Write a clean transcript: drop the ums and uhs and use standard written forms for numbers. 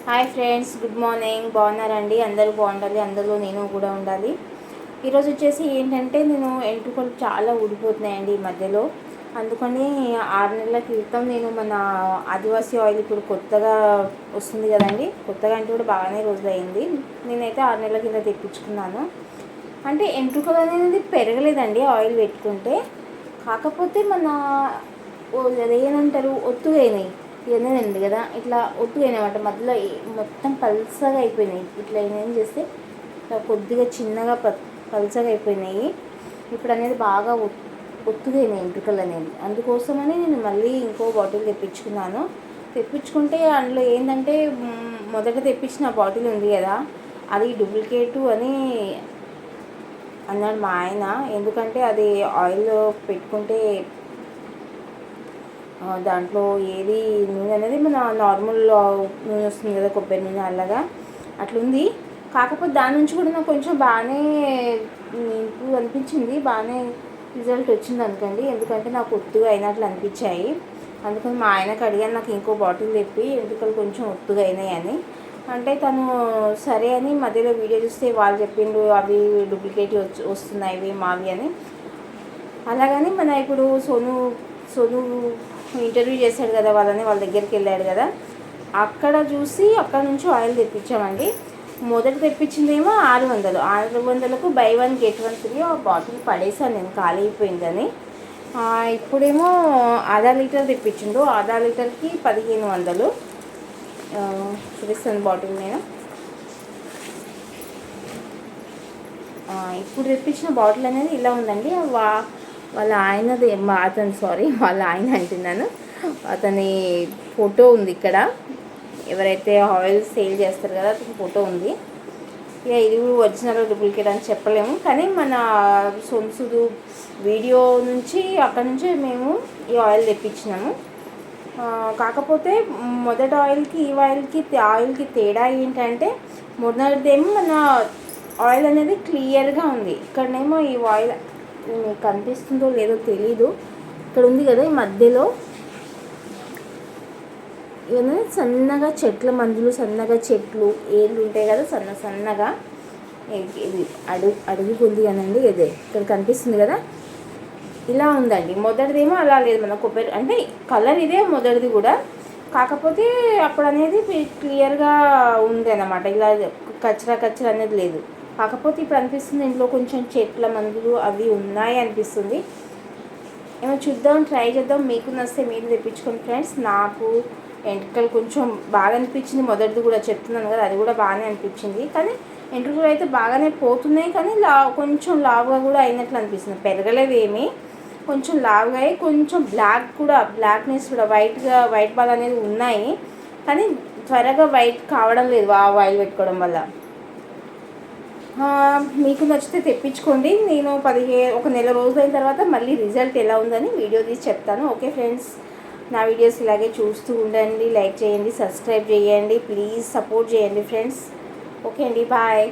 Hi friends, good morning. బాగున్నారండి? అందరూ బాగుండాలి, అందులో నేను కూడా ఉండాలి. ఈరోజు వచ్చేసి ఏంటంటే నేను ఎంట్రుకలు చాలా ఊడిపోతున్నాయండి ఈ మధ్యలో. అందుకని 6 నెలల క్రితం నేను మన ఆదివాసీ ఆయిల్ ఇప్పుడు కొత్తగా వస్తుంది కదండి, కొత్తగా అంటే కూడా బాగానే రోజులైంది. నేనైతే 6 నెలల కింద తెప్పించుకున్నాను. అంటే ఎంట్రుకలు అనేది పెరగలేదండి ఆయిల్ పెట్టుకుంటే, కాకపోతే మన అదేనంటారు ఒత్తుగా అయినాయి. ఇవన్నీ కదా, ఇట్లా ఒత్తుగైనమాట మధ్యలో మొత్తం పల్సగా అయిపోయినాయి. ఇట్లా ఏం చేస్తే ఇట్లా కొద్దిగా చిన్నగా పల్సగా అయిపోయినాయి. ఇప్పుడు అనేది బాగా ఒత్తుగైనాయి ఎంట్రుకలు అనేది. అందుకోసమని నేను మళ్ళీ ఇంకో బాటిల్ తెప్పించుకుంటే అందులో ఏంటంటే మొదట తెప్పించిన బాటిల్ ఉంది కదా, అది డూప్లికేటు అని అన్నాడు మా ఆయన. ఎందుకంటే అది ఆయిల్ పెట్టుకుంటే దాంట్లో ఏది నూనె అనేది మన నార్మల్ నూనె వస్తుంది కదా, కొబ్బరి నూనె అలాగా అట్లుంది. కాకపోతే దాని నుంచి కూడా నాకు కొంచెం బాగానే ఇంప్రూవ్ అనిపించింది, బాగానే రిజల్ట్ వచ్చింది అనుకోండి. ఎందుకంటే నాకు ఒత్తుగా అయినట్లు అనిపించాయి. అందుకని మా ఆయనకు అడిగాను, నాకు ఇంకో బాటిల్ తెప్పి ఎంట్రుకలు కొంచెం ఒత్తుగా అయినాయి అని. అంటే తను సరే అని మధ్యలో వీడియో చూస్తే వాళ్ళు చెప్పిండ్రు అవి డూప్లికేట్ వస్తున్నాయి మావి అని. అలాగని మన ఇప్పుడు సోను ఇంటర్వ్యూ చేశాడు కదా, వాళ్ళ దగ్గరికి వెళ్ళాడు కదా, అక్కడ అక్కడ నుంచి ఆయిల్ తెప్పించామండి. మొదట తెప్పించిందేమో 600కు బై 1 get 1 ఫ్రీ. ఆ బాటిల్ పడేసాను నేను, ఖాళీ అయిపోయిందని. ఇప్పుడేమో ½ లీటర్ తెప్పించిండు, ½ లీటర్కి 1500. చూపిస్తాను బాటిల్ నేను. ఇప్పుడు తెప్పించిన బాటిల్ అనేది ఇలా ఉందండి. వాళ్ళ ఆయన అంటున్నాను, అతని ఫోటో ఉంది ఇక్కడ. ఎవరైతే ఆయిల్ సేల్ చేస్తారు కదా, అతని ఫోటో ఉంది. ఇక ఇది ఒరిజినల్ డూప్లికేట్ అని చెప్పలేము, కానీ మన సొంసుడు వీడియో నుంచి అక్కడ నుంచే మేము ఈ ఆయిల్ తెప్పించినాము. కాకపోతే మొదటి ఆయిల్కి ఈ ఆయిల్కి తేడా ఏంటంటే, మొదటిదేమో మన ఆయిల్ అనేది క్లియర్గా ఉంది. ఇక్కడనేమో ఈ ఆయిల్ కనిపిస్తుందో లేదో తెలీదు, ఇక్కడ ఉంది కదా ఈ మధ్యలో ఇవన్నీ సన్నగా చెట్ల మందులు, సన్నగా చెట్లు ఏళ్ళు ఉంటాయి కదా, సన్నగా ఇది అడుగుకు ఉంది కదండి, ఇదే ఇక్కడ కనిపిస్తుంది కదా, ఇలా ఉందండి. మొదటిదేమో అలా లేదు, మన కొబ్బరి అంటే కలర్ ఇదే మొదటిది కూడా, కాకపోతే అప్పుడు అనేది క్లియర్గా ఉంది అన్నమాట. ఇలా కచ్చరా అనేది లేదు. కాకపోతే ఇప్పుడు అనిపిస్తుంది ఇంట్లో కొంచెం చెట్ల మందులు అవి ఉన్నాయి అనిపిస్తుంది. ఏమో చూద్దాం, ట్రై చేద్దాం. మీకు నచ్చితే మీరు తెప్పించుకోండి ఫ్రెండ్స్. నాకు ఎంట్రుకలు కొంచెం బాగా అనిపించింది, మొదటిది కూడా చెప్తున్నాను కదా, అది కూడా బాగానే అనిపించింది. కానీ ఎంట్రుకలు అయితే బాగానే పోతున్నాయి, కానీ కొంచెం లావుగా కూడా అయినట్లు అనిపిస్తుంది. పెరగలేవేమి, కొంచెం లావుగా అయ్యి కొంచెం బ్లాక్నెస్ కూడా వైట్ బాల్ అనేది ఉన్నాయి, కానీ త్వరగా వైట్ కావడం లేదు ఆయిల్ పెట్టుకోవడం వల్ల. మీకు నచ్చితే తెప్పించుకోండి. నేను ఒక నెల రోజులైన తర్వాత మళ్ళీ రిజల్ట్ ఎలా ఉందని వీడియో తీసి చెప్తాను. ఓకే ఫ్రెండ్స్, నా వీడియోస్ ఇలాగే చూస్తూ ఉండండి, లైక్ చేయండి, సబ్స్క్రైబ్ చేయండి, ప్లీజ్ సపోర్ట్ చేయండి ఫ్రెండ్స్. ఓకే అండి, బాయ్.